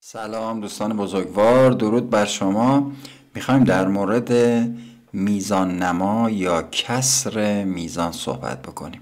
سلام دوستان بزرگوار، درود بر شما. میخوایم در مورد میزان نما یا کسر میزان صحبت بکنیم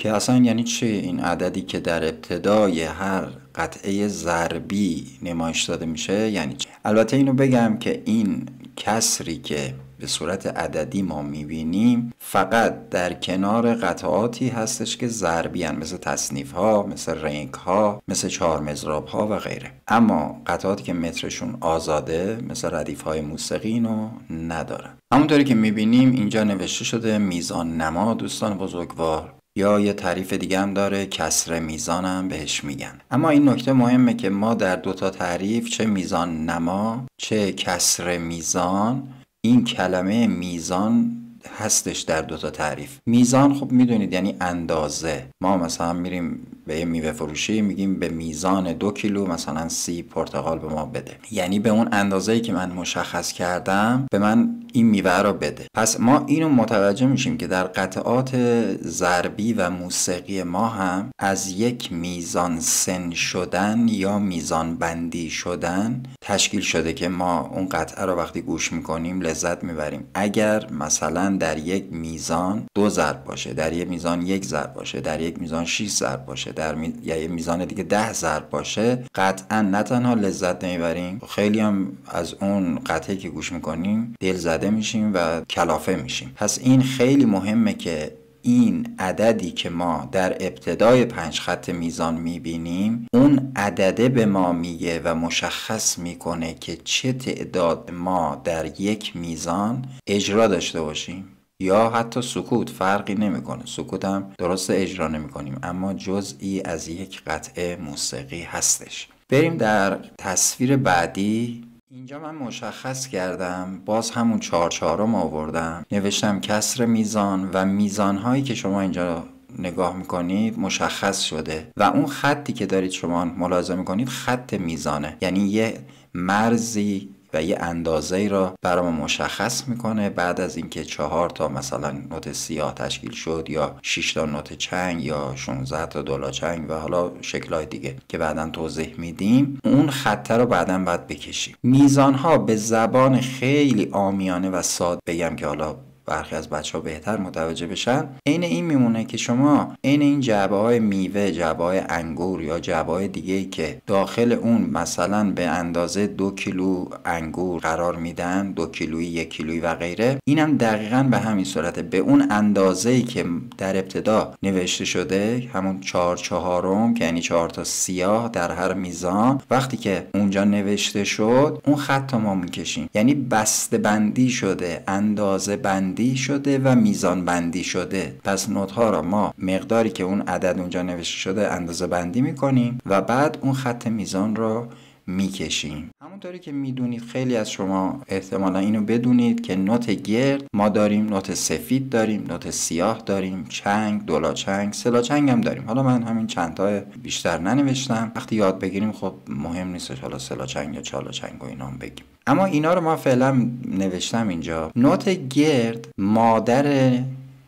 که اصلا یعنی چی این عددی که در ابتدای هر قطعه ضربی نمایش داده میشه یعنی چی؟ البته اینو بگم که این کسری که به صورت عددی ما میبینیم فقط در کنار قطعاتی هستش که ضربی هستند، مثل تصنیف ها، مثل رنگ ها، مثل چهار مضراب ها و غیره. اما قطعاتی که مترشون آزاده مثل ردیف های موسیقی اینو ندارن. همونطوری که میبینیم اینجا نوشته شده میزان نما دوستان بزرگوار، یا یه تعریف دیگه هم داره، کسر میزان هم بهش میگن. اما این نکته مهمه که ما در دوتا تعریف، چه میزان نما چه کسر میزان، این کلمه میزان هستش در دوتا تعریف. میزان خب میدونید یعنی اندازه. ما مثلا میریم به یه میوه فروشی میگیم به میزان 2 کیلو مثلا 30 پرتقال به ما بده، یعنی به اون اندازه‌ای که من مشخص کردم به من این میوه رو بده. پس ما اینو متوجه میشیم که در قطعات ضربی و موسیقی ما هم از یک میزان سن شدن یا میزان بندی شدن تشکیل شده که ما اون قطعه رو وقتی گوش میکنیم لذت میبریم. اگر مثلا در یک میزان 2 ضرب باشه، در یک میزان 1 ضرب باشه، در یک میزان 6 ضرب باشه، یا یک میزان دیگه 10 ضرب باشه، قطعا نه تنها لذت نمیبریم، خیلی هم از اون قطعه که گوش میکنیم دل زده میشیم و کلافه میشیم. پس این خیلی مهمه که این عددی که ما در ابتدای 5 خط میزان میبینیم، اون عدده به ما میگه و مشخص میکنه که چه تعداد ما در یک میزان اجرا داشته باشیم یا حتی سکوت، فرقی نمیکنه. سکوت هم درست اجرا نمیکنیم اما جزئی از یک قطعه موسیقی هستش. بریم در تصویر بعدی. اینجا من مشخص کردم، باز همون 4/4 آوردم، نوشتم کسر میزان و میزان هایی که شما اینجا نگاه میکنید مشخص شده و اون خطی که دارید شما ملاحظه میکنید خط میزانه، یعنی یه مرزی و یه اندازه‌ای را برام مشخص میکنه. بعد از اینکه 4 تا مثلا نوت سیاه تشکیل شد یا 6 تا نوت چنگ یا 16 تا دولا چنگ و حالا شکل‌های دیگه که بعداً توضیح میدیم، اون خط رو بعداً باید بکشیم. میزان‌ها به زبان خیلی عامیانه و ساده بگم که حالا برخی از بچه‌ها بهتر متوجه بشن، عین این میمونه که شما عین این جعبه‌های میوه، جعبه‌های انگور یا جعبه‌های دیگه‌ای که داخل اون مثلا به اندازه 2 کیلو انگور قرار میدن، 2 کیلویی، 1 کیلویی و غیره، اینم دقیقاً به همین صورته، به اون اندازه‌ای که در ابتدا نوشته شده، همون 4/4 که یعنی 4 تا سیاه در هر میزان، وقتی که اونجا نوشته شد اون خط ما میکشیم، یعنی بسته بندی شده، اندازه بندی شده و میزان بندی شده. پس نوت ها را ما مقداری که اون عدد اونجا نوشته شده اندازه بندی میکنیم و بعد اون خط میزان را میکشیم. همونطوری که میدونید، خیلی از شما احتمالا اینو بدونید که نوت گرد ما داریم، نوت سفید داریم، نوت سیاه داریم، چنگ، دولا چنگ، سلا چنگ هم داریم. حالا من همین چند تا بیشتر ننوشتم، وقتی یاد بگیریم خب مهم نیستش حالا سلا چنگ یا چالا چنگ و اینا هم بگیم. اما اینا رو ما فعلا نوشتم اینجا. نوت گرد مادر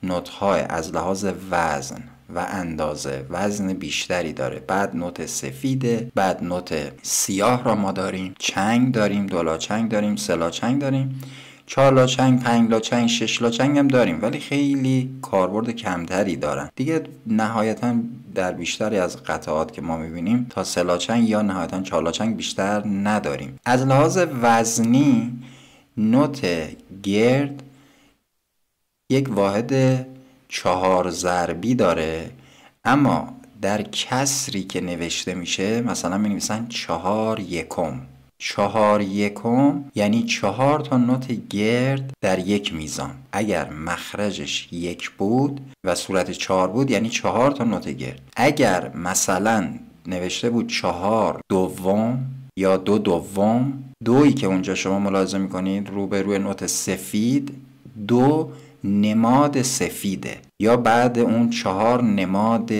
نوت های از لحاظ وزن و اندازه، وزن بیشتری داره. بعد نوت سفیده، بعد نوت سیاه را ما داریم، چنگ داریم، دولا چنگ داریم، سلا چنگ داریم، 4 لا چنگ، 5 لا چنگ، 6 لا چنگ هم داریم، ولی خیلی کاربرد کمتری دارن دیگه. نهایتا در بیشتری از قطعات که ما میبینیم تا سلا چنگ یا نهایتا 4 لا چنگ بیشتر نداریم. از لحاظ وزنی نوت گرد یک واحد 4 ضربی داره، اما در کسری که نوشته میشه مثلا می نویسن 4/1. 4/1 یعنی 4 تا نوت گرد در یک میزان. اگر مخرجش 1 بود و صورت 4 بود یعنی 4 تا نوت گرد. اگر مثلا نوشته بود 4/2 یا 2/2، دویی که اونجا شما ملاحظه میکنید روبروی نوت سفید، 2 نماد سفیده. یا بعد اون 4 نماد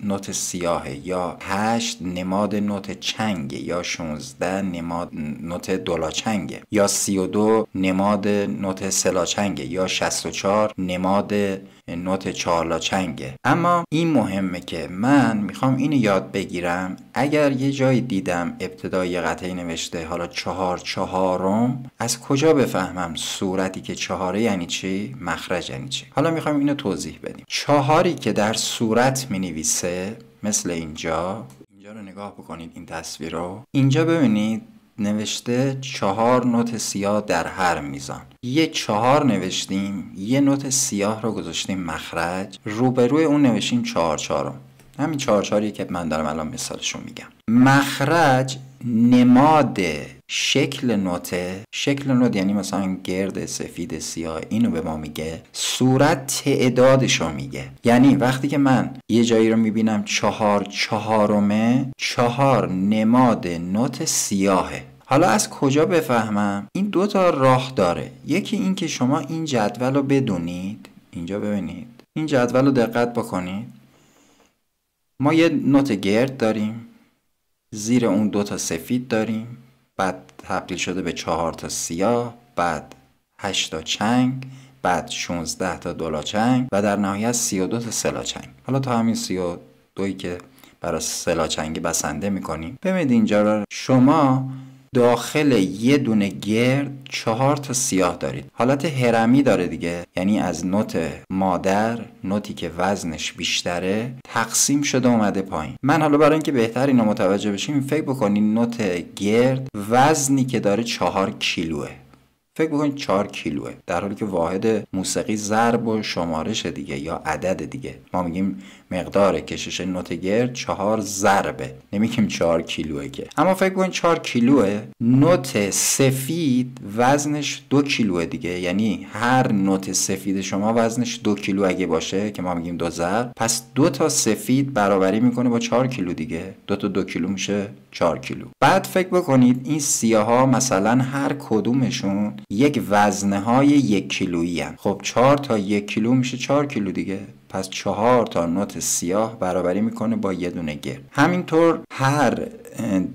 نوت سیاهه، یا 8 نماد نوت چنگه، یا 16 نماد نوت دولاچنگه، یا 32 نماد نوت سلاچنگه، یا 64 نماد نوت چهارلاچنگه. اما این مهمه که من میخوام اینو یاد بگیرم اگر یه جایی دیدم ابتدای قطعه نوشته حالا 4 چهارم، از کجا بفهمم صورتی که 4 یعنی چی؟ مخرج یعنی چی؟ حالا میخوام اینو توضیح بدیم. 4 که در صورت مینویسه مثل اینجا رو نگاه بکنید، این تصویر رو اینجا ببینید نوشته 4 نوت سیاه در هر میزان. یه 4 نوشتیم، یه نوت سیاه رو گذاشتیم مخرج، روبروی اون نوشتیم 4 چهارم. همین 4 چهاریه که من دارم الان مثالشو میگم. مخرج نماد شکل نوت یعنی مثلا گرد، سفید، سیاه، اینو به ما میگه. صورت تعدادشو میگه. یعنی وقتی که من یه جایی رو میبینم 4 چهارمه، 4 نماد نوت سیاهه. حالا از کجا بفهمم؟ این 2 تا راه داره. یکی این که شما این جدول رو بدونید. اینجا ببینید، این جدول رو دقت بکنید. ما یه نوت گرد داریم، زیر اون 2 تا سفید داریم، بعد تبدیل شده به 4 تا سیاه، بعد 8 تا چنگ، بعد 16 تا دولاچنگ و در نهایت 32 تا سلاچنگ. حالا تا همین 32 که برای سلاچنگی بسنده میکنیم. ببینید اینجا رو شما داخل یه دونه گرد 4 تا سیاه دارید. حالت هرمی داره دیگه، یعنی از نوت مادر، نوتی که وزنش بیشتره، تقسیم شده اومده پایین. من حالا برای اینکه بهتر اینو متوجه بشیم فکر بکنید نوت گرد وزنی که داره 4 کیلوه. فکر بکنید 4 کیلوه، در حالی که واحد موسیقی ضرب و شمارش دیگه یا عدد دیگه. ما میگیم مقدار کشش نوت گرد 4 ضربه، نمیگیم 4 کیلوه که. اما فکر کنید 4 کیلوه. نوت سفید وزنش 2 کیلوه دیگه، یعنی هر نوت سفید شما وزنش 2 کیلو اگه باشه که ما میگیم 2 ضرب، پس 2 تا سفید برابری میکنه با 4 کیلو دیگه. 2 تا 2 کیلو میشه 4 کیلو. بعد فکر بکنید این سیاها مثلا هر کدومشون یک وزنه های 1 کیلویی هستند. خب 4 تا 1 کیلو میشه 4 کیلو دیگه. پس 4 تا نوت سیاه برابری میکنه با یه دونه گرد. همینطور هر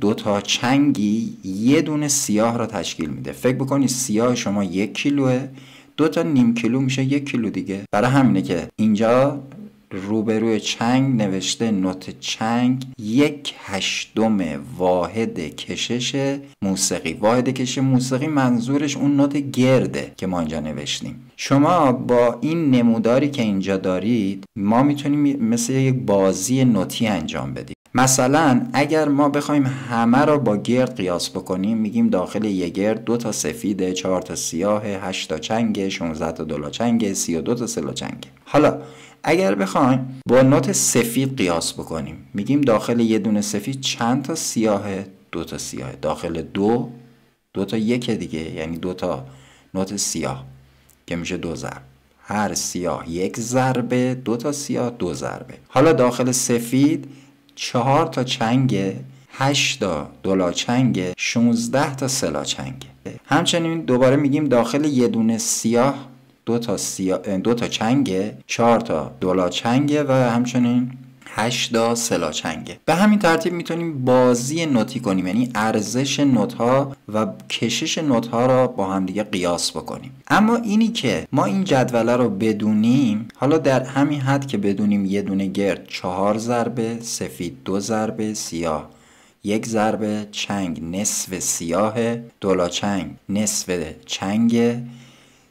2 تا چنگی یه دونه سیاه را تشکیل میده. فکر بکنید سیاه شما 1 کیلوه، 2 تا نیم کیلو میشه 1 کیلو دیگه. برای همینه که اینجا روبروی چنگ نوشته نوت چنگ 1/8 واحد کشش موسیقی. واحد کشش موسیقی منظورش اون نوت گرده که ما اینجا نوشتیم. شما با این نموداری که اینجا دارید ما میتونیم مثل یک بازی نوتی انجام بدیم. مثلا اگر ما بخوایم همه رو با گرد قیاس بکنیم، میگیم داخل یک گرد 2 تا سفیده، 4 تا سیاه، 8 تا چنگ، 16 تا دولاچنگ، 32 تا سلاچنگ. حالا اگر بخوایم با نوت سفید قیاس بکنیم، میگیم داخل یه دونه سفید چند تا سیاهه؟ 2 تا سیاهه. داخل 2 تا 1 دیگه، یعنی 2 تا نوت سیاه که میشه 2 ضرب. هر سیاه 1 ضربه، 2 تا سیاه 2 ضربه. حالا داخل سفید 4 تا چنگ، 8 تا دولاچنگ، 16 تا سلاچنگ. همچنین دوباره میگیم داخل یه دونه سیاه 2 تا چنگه، 4 تا دولاچنگه و همچنین 8 تا سلاچنگه. به همین ترتیب میتونیم بازی نوتی کنیم، یعنی ارزش نوت ها و کشش نوت ها را با هم دیگه قیاس بکنیم. اما اینی که ما این جدول رو بدونیم، حالا در همین حد که بدونیم یه دونه گرد 4 ضربه، سفید 2 ضربه، سیاه 1 ضربه، چنگ نصف سیاه، دولاچنگ نصف چنگ،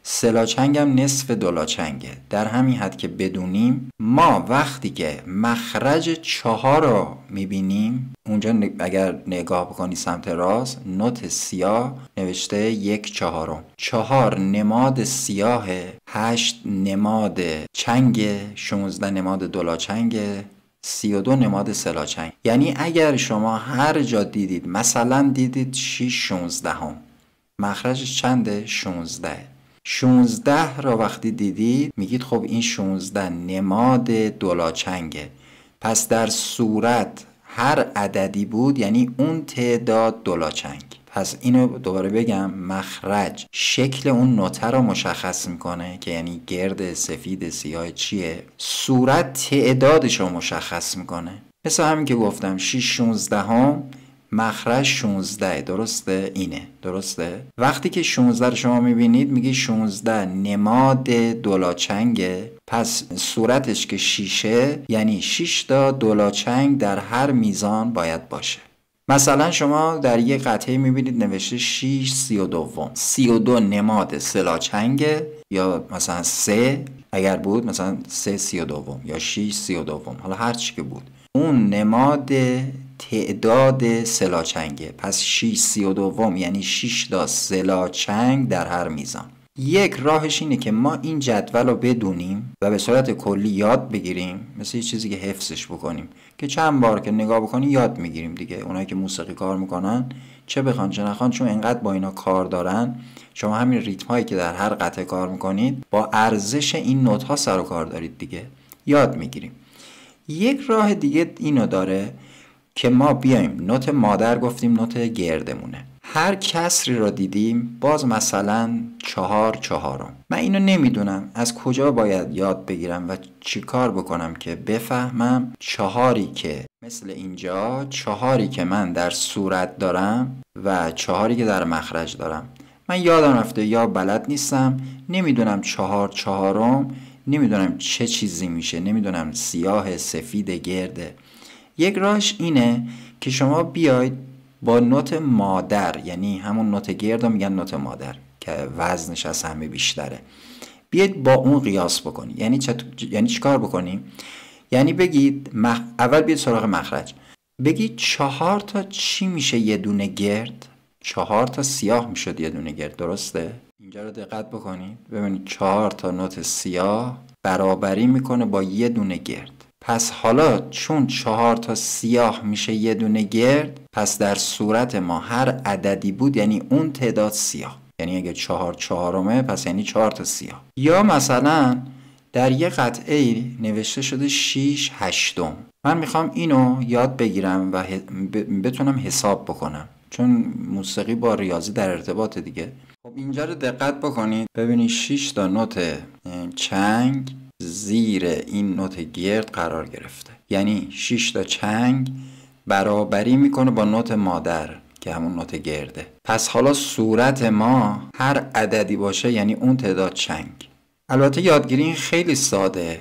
سلاچنگ هم نصف دولاچنگه. در همین حد که بدونیم، ما وقتی که مخرج 4 رو میبینیم، اونجا اگر نگاه بکنی سمت راست نوت سیاه نوشته 1/4. 4 نماد سیاه، 8 نماد چنگ، 16 نماد دولاچنگ، 32 نماد سلاچنگ. یعنی اگر شما هر جا دیدید مثلا دیدید 6/16 مخرجش چنده؟ 16. 16 را وقتی دیدید میگید خب این 16 نماد دولاچنگه. پس در صورت هر عددی بود یعنی اون تعداد دولاچنگ. پس اینو دوباره بگم، مخرج شکل اون نوته رو مشخص میکنه که یعنی گرد، سفید، سیاه چیه. صورت تعدادش رو مشخص میکنه. مثل همین که گفتم 6/16 مخرج 16 درسته؟ اینه درسته؟ وقتی که 16 رو شما میبینید میگی 16 نماد دولاچنگه، پس صورتش که 6 یعنی 6 تا دولاچنگ در هر میزان باید باشه. مثلا شما در یک قطعه میبینید نوشته 6/32. 32 نماد سه‌لاچنگه، یا مثلا 3 اگر بود، مثلا 3/32 یا 6/32، حالا هر چی که بود، اون نماد تعداد سه‌لاچنگه. پس 6/32 یعنی 6 تا سه‌لاچنگ در هر میزان. یک راهش اینه که ما این جدول رو بدونیم و به صورت کلی یاد بگیریم، مثل یه چیزی که حفظش بکنیم که چند بار که نگاه بکنی یاد میگیریم دیگه. اونایی که موسیقی کار میکنن چه بخوان چه نخوان، چون اینقدر با اینا کار دارن، شما همین ریتم هایی که در هر قطعه کار میکنید با ارزش این نوت ها سر و کار دارید دیگه، یاد میگیریم. یک راه دیگه اینو داره که ما بیایم نوت مادر گفتیم نوت گردمونه، هر کسری رو دیدیم باز مثلا 4/4. من اینو نمیدونم از کجا باید یاد بگیرم و چی کار بکنم که بفهمم 4 که مثل اینجا، 4 که من در صورت دارم و 4 که در مخرج دارم. من یادم رفته یا بلد نیستم، نمیدونم 4/4 نمیدونم چه چیزی میشه، نمیدونم سیاه، سفید، گرده. یک راهش اینه که شما بیاید با نوت مادر، یعنی همون نوت گرد رو میگن نوت مادر که وزنش از همه بیشتره، بیاید با اون قیاس بکنی. یعنی چی کار بکنی؟ یعنی بگید اول بیاید سراغ مخرج، بگید 4 تا چی میشه یه دونه گرد؟ 4 تا سیاه میشد یه دونه گرد، درسته؟ اینجا رو دقت بکنید ببینید 4 تا نوت سیاه برابری میکنه با یه دونه گرد. پس حالا چون 4 تا سیاه میشه یه دونه گرد، پس در صورت ما هر عددی بود یعنی اون تعداد سیاه. یعنی اگه 4/4 پس یعنی 4 تا سیاه. یا مثلا در یه قطعه نوشته شده 6/8. من میخوام اینو یاد بگیرم و بتونم حساب بکنم، چون موسیقی با ریاضی در ارتباط دیگه. خب اینجا رو دقت بکنید ببینید 6 تا نوت چنگ زیر این نوت گرد قرار گرفته، یعنی 6 تا چنگ برابری میکنه با نوت مادر که همون نوت گرده. پس حالا صورت ما هر عددی باشه یعنی اون تعداد چنگ. البته یادگیری این خیلی ساده،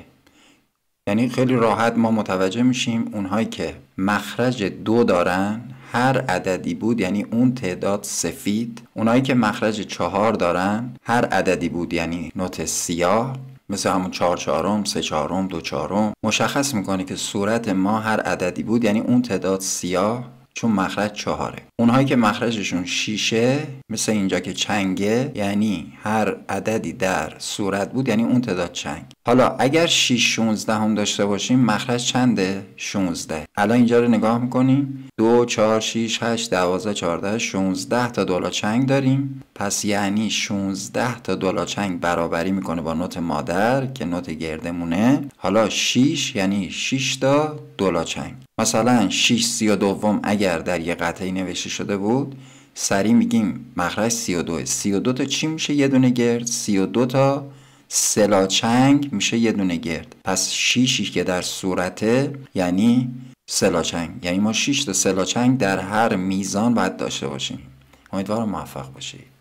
یعنی خیلی راحت ما متوجه میشیم اونهایی که مخرج 2 دارن هر عددی بود یعنی اون تعداد سفید، اونهایی که مخرج 4 دارن هر عددی بود یعنی نوت سیاه، مثل همون 4/4 3/4 2/4 مشخص میکنه که صورت ما هر عددی بود یعنی اون تعداد سیاه، چون مخرج 4. اونهایی که مخرجشون 6 مثل اینجا که چنگه، یعنی هر عددی در صورت بود یعنی اون تعداد چنگ. حالا اگر 6/16 هم داشته باشیم مخرج چنده؟ 16. الان اینجا رو نگاه میکنیم 2 4 6 8 12 14 16 تا دولاچنگ داریم. پس یعنی 16 تا دولاچنگ برابری میکنه با نوت مادر که نوت گردمونه. حالا 6 یعنی 6 تا دولاچنگ. مثلا 6/32 اگر در یه قطعه نوشته شده بود، سریع میگیم مخرج 32. 32 تا چی میشه یه دونه گرد؟ 32 تا سه‌لاچنگ میشه یه دونه گرد. پس 6 که در صورته یعنی سه‌لاچنگ، یعنی ما 6 تا سه‌لاچنگ در هر میزان باید داشته باشیم. امیدوارم موفق باشید.